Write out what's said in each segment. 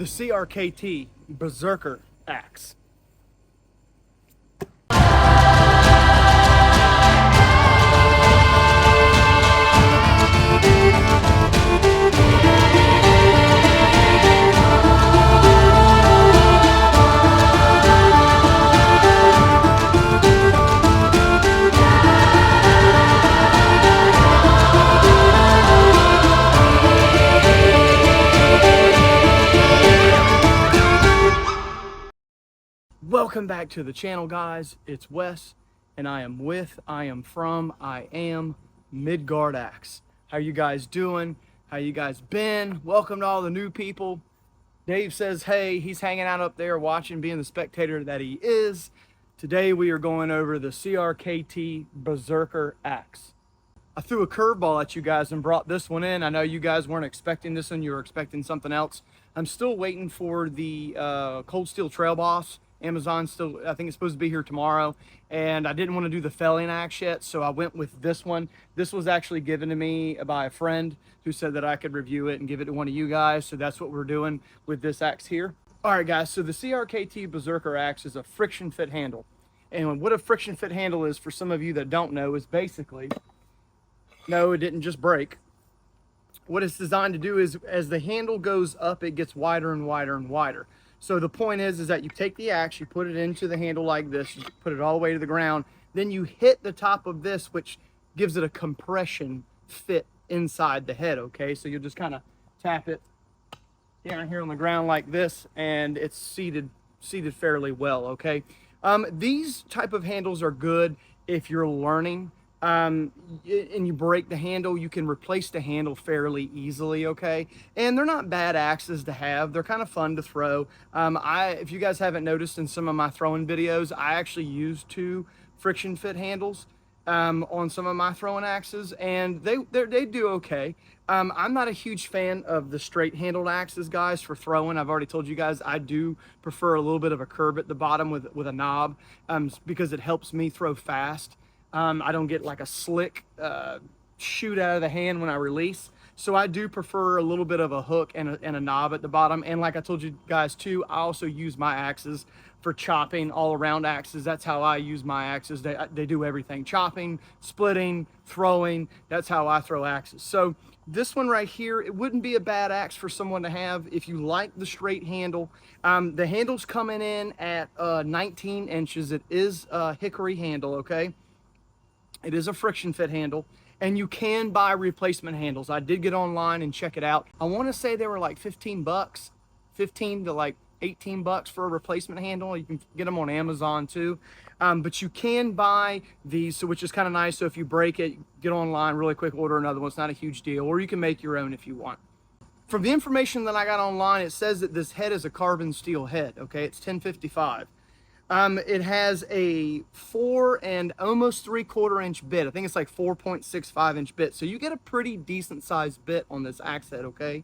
the CRKT Berserker axe. Welcome back to the channel, guys. It's Wes, and I am Midgard Axe. How you guys doing? How you guys been? Welcome to all the new people. Dave says, hey, he's hanging out up there watching, being the spectator that he is. Today we are going over the CRKT Berserker axe. I threw a curveball at you guys and brought this one in. I know you guys weren't expecting this one. You were expecting something else. I'm still waiting for the Cold Steel Trail Boss. Amazon still, I think it's supposed to be here tomorrow, and I didn't want to do the felling axe yet, so I went with this one. This was actually given to me by a friend who said that I could review it and give it to one of you guys, so that's what we're doing with this axe here. All right, guys, so the CRKT Berserker axe is a friction fit handle, and what a friction fit handle is, for some of you that don't know, is basically, no, it didn't just break. What it's designed to do is, as the handle goes up, it gets wider and wider and wider. So the point is that you take the axe, you put it into the handle like this, you put it all the way to the ground, then you hit the top of this, which gives it a compression fit inside the head, okay? So you'll just kind of tap it down here on the ground like this, and it's seated fairly well, okay? These type of handles are good if you're learning. And you break the handle, you can replace the handle fairly easily, okay? And they're not bad axes to have. They're kind of fun to throw. If you guys haven't noticed in some of my throwing videos, I actually use 2 friction fit handles on some of my throwing axes, and they do okay. I'm not a huge fan of the straight handled axes, guys, for throwing. I've already told you guys I do prefer a little bit of a curve at the bottom with a knob, because it helps me throw fast. I don't get like a slick shoot out of the hand when I release. So I do prefer a little bit of a hook and a knob at the bottom. And like I told you guys too, I also use my axes for chopping, all around axes. That's how I use my axes. They do everything: chopping, splitting, throwing. That's how I throw axes. So this one right here, it wouldn't be a bad axe for someone to have if you like the straight handle. The handle's coming in at 19 inches. It is a hickory handle, okay? It is a friction fit handle, and you can buy replacement handles. I did get online and check it out. I want to say they were like 15 bucks, 15 to like 18 bucks for a replacement handle. You can get them on Amazon too. But you can buy these, so which is kind of nice. So if you break it, get online really quick, order another one. It's not a huge deal, or you can make your own if you want. From the information that I got online, it says that this head is a carbon steel head, okay? It's 1055. It has a 4 and almost 3/4 inch bit. I think it's like 4.65 inch bit. So you get a pretty decent sized bit on this axe head, okay?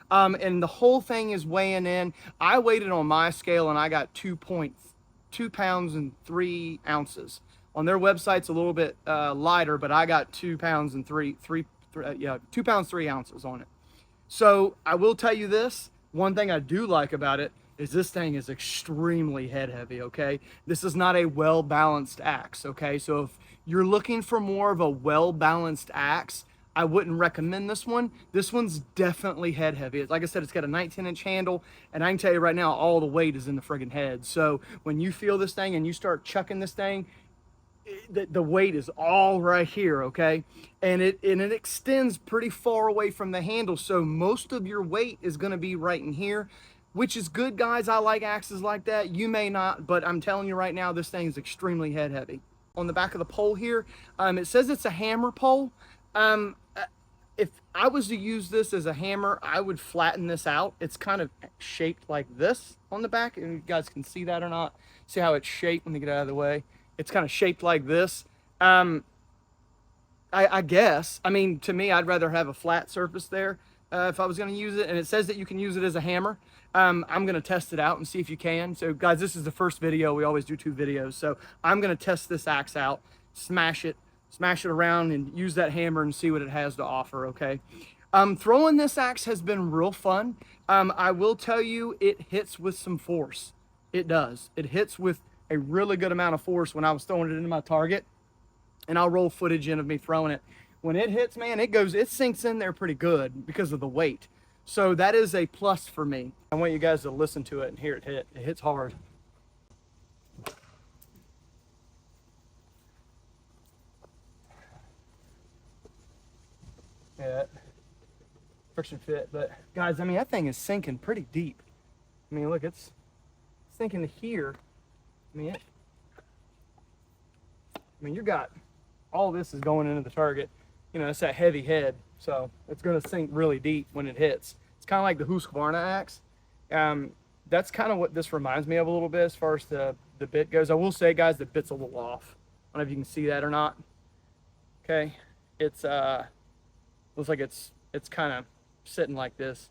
And the whole thing is weighing in. I weighed it on my scale and I got 2 pounds and 3 ounces. On their website's a little bit lighter, but I got 2 pounds and 2 pounds 3 ounces on it. So I will tell you this, one thing I do like about it is this thing is extremely head heavy, okay? This is not a well-balanced axe, okay? So if you're looking for more of a well-balanced axe, I wouldn't recommend this one. This one's definitely head heavy. Like I said, it's got a 19-inch handle, and I can tell you right now, all the weight is in the friggin' head. So when you feel this thing and you start chucking this thing, the weight is all right here, okay? And it extends pretty far away from the handle, so most of your weight is gonna be right in here, which is good, guys. I like axes like that. You may not, but I'm telling you right now, this thing is extremely head heavy. On the back of the pole here, it says it's a hammer pole. If I was to use this as a hammer, I would flatten this out. It's kind of shaped like this on the back, and you guys can see that or not. See how it's shaped when you get out of the way? It's kind of shaped like this. I guess, I mean, to me, I'd rather have a flat surface there if I was going to use it. And it says that you can use it as a hammer. I'm going to test it out and see if you can. So guys, this is the first video. We always do 2 videos. So I'm going to test this axe out, smash it around, and use that hammer and see what it has to offer, okay? Throwing this axe has been real fun. I will tell you, it hits with some force. It does. It hits with a really good amount of force when I was throwing it into my target. And I'll roll footage in of me throwing it. When it hits, man, it sinks in there pretty good because of the weight. So that is a plus for me. I want you guys to listen to it and hear it hit. It hits hard. Yeah, friction fit. But guys, I mean, that thing is sinking pretty deep. I mean, look, it's sinking to here. I mean, you got all this is going into the target. You know, it's that heavy head, so it's going to sink really deep when it hits. It's kind of like the Husqvarna axe. That's kind of what this reminds me of a little bit as far as the bit goes. I will say, guys, the bit's a little off. I don't know if you can see that or not. Okay, it's looks like it's kind of sitting like this.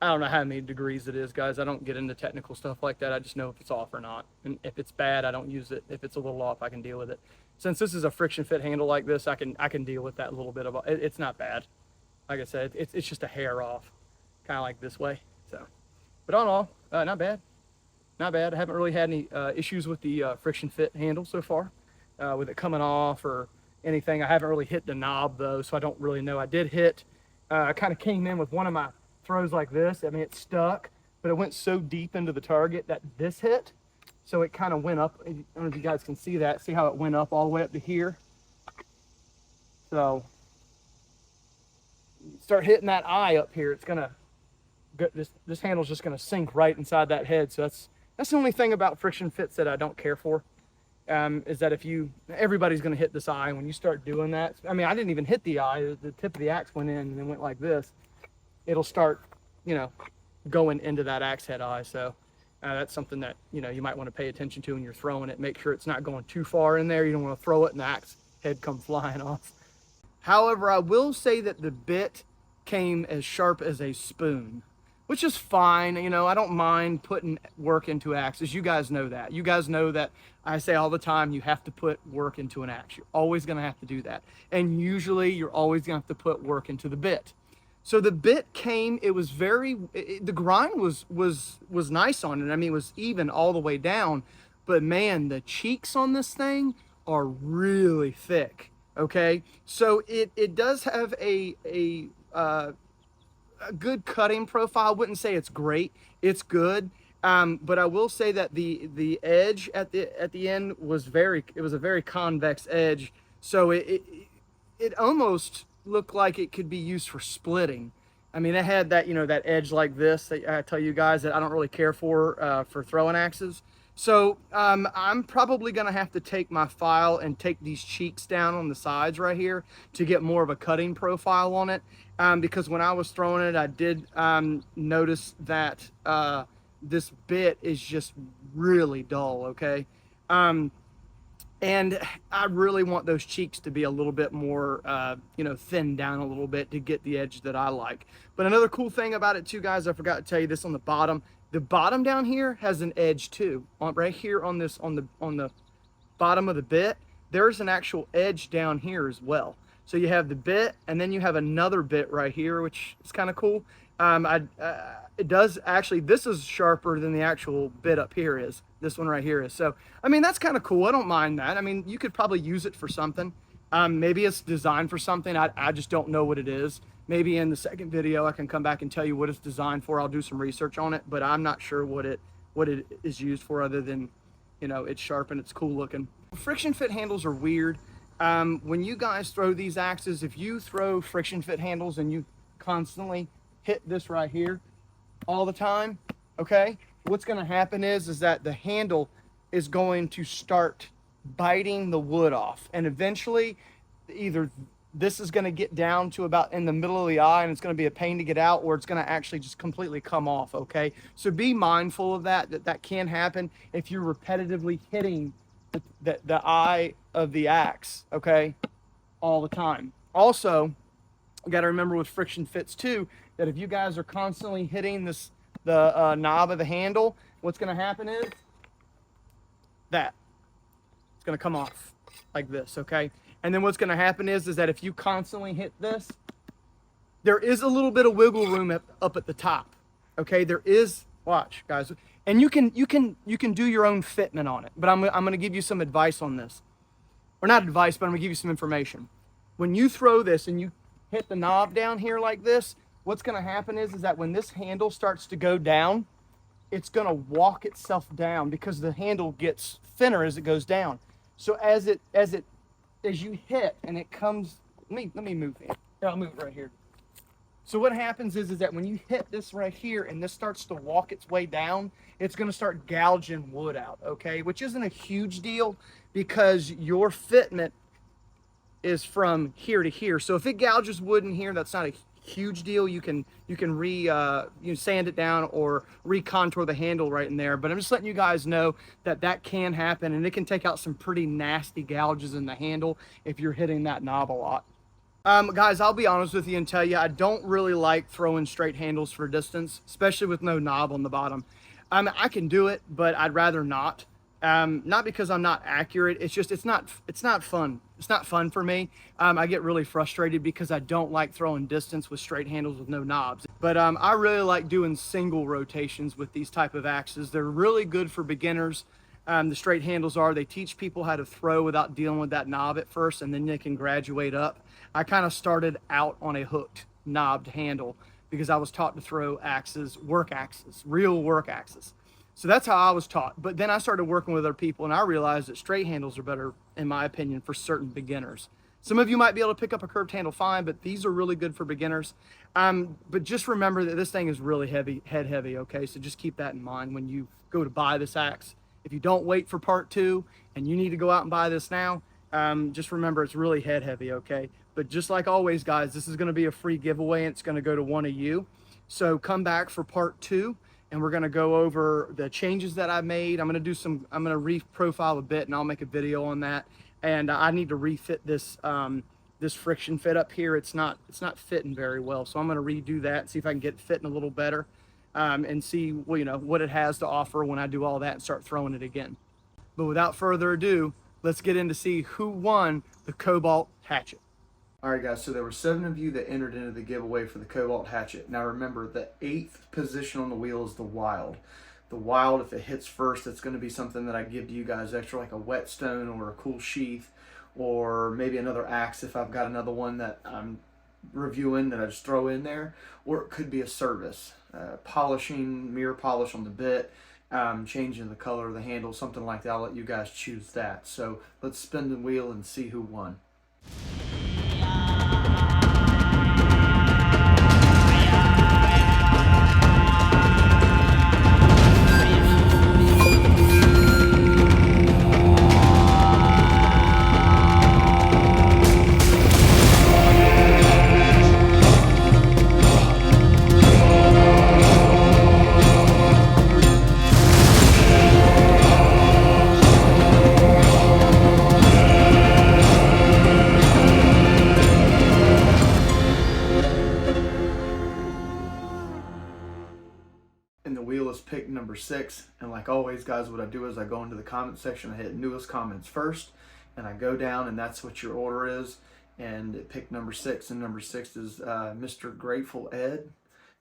I don't know how many degrees it is, guys. I don't get into technical stuff like that. I just know if it's off or not. And if it's bad, I don't use it. If it's a little off, I can deal with it. Since this is a friction fit handle like this, I can deal with that little bit of it. It's not bad. Like I said, it's just a hair off, kind of like this way. So, but all in all, not bad. Not bad. I haven't really had any issues with the friction fit handle so far, with it coming off or anything. I haven't really hit the knob though, so I don't really know. I did hit. I kind of came in with one of my throws like this. I mean, it stuck, but it went so deep into the target that this hit. So it kind of went up. I don't know if you guys can see that. See how it went up all the way up to here? So start hitting that eye up here. It's gonna, this handle's just gonna sink right inside that head. So that's the only thing about friction fits that I don't care for. Is that if everybody's gonna hit this eye when you start doing that. I mean, I didn't even hit the eye. The tip of the axe went in and then went like this. It'll start, you know, going into that axe head eye. So that's something that, you know, you might want to pay attention to when you're throwing it. Make sure it's not going too far in there. You don't want to throw it and the axe head come flying off. However, I will say that the bit came as sharp as a spoon, which is fine. You know, I don't mind putting work into axes. You guys know that. You guys know that I say all the time, you have to put work into an axe. You're always going to have to do that. And usually you're always going to have to put work into the bit. So the bit came, it was the grind was nice on it. I mean, it was even all the way down, but man, the cheeks on this thing are really thick. Okay. So it does have a good cutting profile. I wouldn't say it's great. It's good. But I will say that the edge at the end was it was a very convex edge. So it almost looked like it could be used for splitting. I mean, it had that, you know, that edge like this that I tell you guys that I don't really care for throwing axes. So I'm probably gonna have to take my file and take these cheeks down on the sides right here to get more of a cutting profile on it. Because when I was throwing it, I did notice that this bit is just really dull, okay? And I really want those cheeks to be a little bit more, you know, thinned down a little bit to get the edge that I like. But another cool thing about it too, guys, I forgot to tell you this on the bottom. The bottom down here has an edge too. Right here on this, on the bottom of the bit, there's an actual edge down here as well. So you have the bit, and then you have another bit right here, which is kind of cool. It does actually, this is sharper than the actual bit up here is. This one right here is. So, I mean, that's kind of cool. I don't mind that. I mean, you could probably use it for something. Maybe it's designed for something. I just don't know what it is. Maybe in the second video, I can come back and tell you what it's designed for. I'll do some research on it, but I'm not sure what it is used for other than, you know, it's sharp and it's cool looking. Friction fit handles are weird. When you guys throw these axes, if you throw friction fit handles and you constantly hit this right here all the time, okay, what's going to happen is that the handle is going to start biting the wood off, and eventually either this is going to get down to about in the middle of the eye and it's going to be a pain to get out, or it's going to actually just completely come off. Okay, so be mindful of that can happen if you're repetitively hitting the eye of the axe, okay, all the time. Also, you got to remember with friction fits too, that if you guys are constantly hitting the knob of the handle, what's going to happen is that it's going to come off like this, okay? And then what's going to happen is that if you constantly hit this, There is a little bit of wiggle room up at the top. Okay, there is, watch guys, and you can do your own fitment on it, but I'm gonna give you some advice on this. Or not advice, but I'm gonna give you some information. When you throw this and you hit the knob down here like this, what's gonna happen is that when this handle starts to go down, it's gonna walk itself down because the handle gets thinner as it goes down. So as you hit and it comes, let me move here. I'll move right here. So what happens is that when you hit this right here and this starts to walk its way down, it's going to start gouging wood out, okay? Which isn't a huge deal because your fitment is from here to here. So if it gouges wood in here, that's not a huge deal. You can sand it down or recontour the handle right in there. But I'm just letting you guys know that that can happen, and it can take out some pretty nasty gouges in the handle if you're hitting that knob a lot. Guys, I'll be honest with you and tell you, I don't really like throwing straight handles for distance, especially with no knob on the bottom. I can do it, but I'd rather not. Not because I'm not accurate. It's just, it's not fun. It's not fun for me. I get really frustrated because I don't like throwing distance with straight handles with no knobs. But I really like doing single rotations with these type of axes. They're really good for beginners. The straight handles are, they teach people how to throw without dealing with that knob at first, and then they can graduate up. I kind of started out on a hooked knobbed handle because I was taught to throw axes, real work axes. So that's how I was taught. But then I started working with other people and I realized that straight handles are better, in my opinion, for certain beginners. Some of you might be able to pick up a curved handle fine, but these are really good for beginners. But just remember that this thing is really heavy, head heavy, okay? So just keep that in mind when you go to buy this axe. If you don't wait for part 2 and you need to go out and buy this now, just remember it's really head heavy, okay? But just like always, guys, this is going to be a free giveaway and it's going to go to one of you. So come back for part 2 and we're going to go over the changes that I made. I'm going to re-profile a bit and I'll make a video on that. And I need to refit this this friction fit up here. It's not fitting very well. So I'm going to redo that, see if I can get it fitting a little better. And see, well, you know, what it has to offer when I do all that and start throwing it again. But without further ado, let's get in to see who won the Kobalt hatchet. All right, guys, so there were 7 of you that entered into the giveaway for the Kobalt hatchet. Now remember, the 8th position on the wheel is the wild. The wild, if it hits first, it's going to be something that I give to you guys extra, like a whetstone or a cool sheath, or maybe another axe if I've got another one that I'm reviewing that I just throw in there, or it could be a service, polishing, mirror polish on the bit, changing the color of the handle, something like that. I'll let you guys choose that. So let's spin the wheel and see who won. And the wheel is pick number 6. And like always, guys, what I do is I go into the comment section, I hit newest comments first, and I go down, and that's what your order is. And it picked number 6, and number 6 is Mr. Grateful Ed.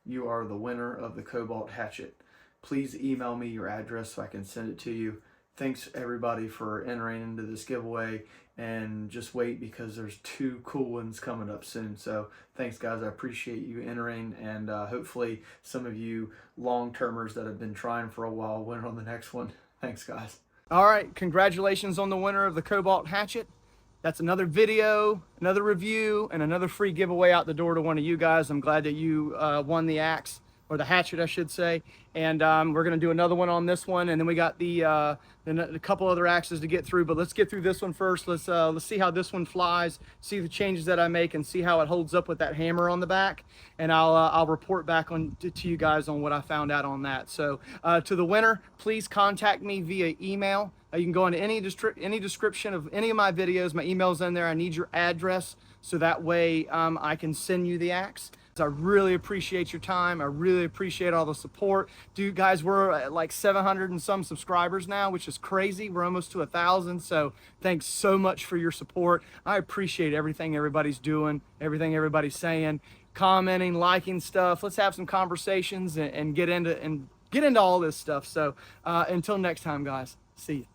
You are the winner of the Kobalt hatchet. Please email me your address so I can send it to you. Thanks everybody for entering into this giveaway, and just wait because there's 2 cool ones coming up soon. So thanks, guys. I appreciate you entering, and hopefully some of you long-termers that have been trying for a while win on the next one. Thanks, guys. All right, congratulations on the winner of the Kobalt hatchet. That's another video, another review, and another free giveaway out the door to one of you guys. I'm glad that you won the axe, or the hatchet, I should say. And we're going to do another one on this one, and then we got a couple other axes to get through. But let's get through this one first. Let's see how this one flies, see the changes that I make, and see how it holds up with that hammer on the back. And I'll report back on to you guys on what I found out on that. So to the winner, please contact me via email. You can go into any description of any of my videos. My email's in there. I need your address so that way I can send you the axe. I really appreciate your time. I really appreciate all the support. Dude, guys, we're at like 700 and some subscribers now, which is crazy. We're almost to 1,000. So thanks so much for your support. I appreciate everything everybody's doing, everything everybody's saying. commenting, liking stuff. Let's have some conversations and get into all this stuff. So until next time, guys, see you.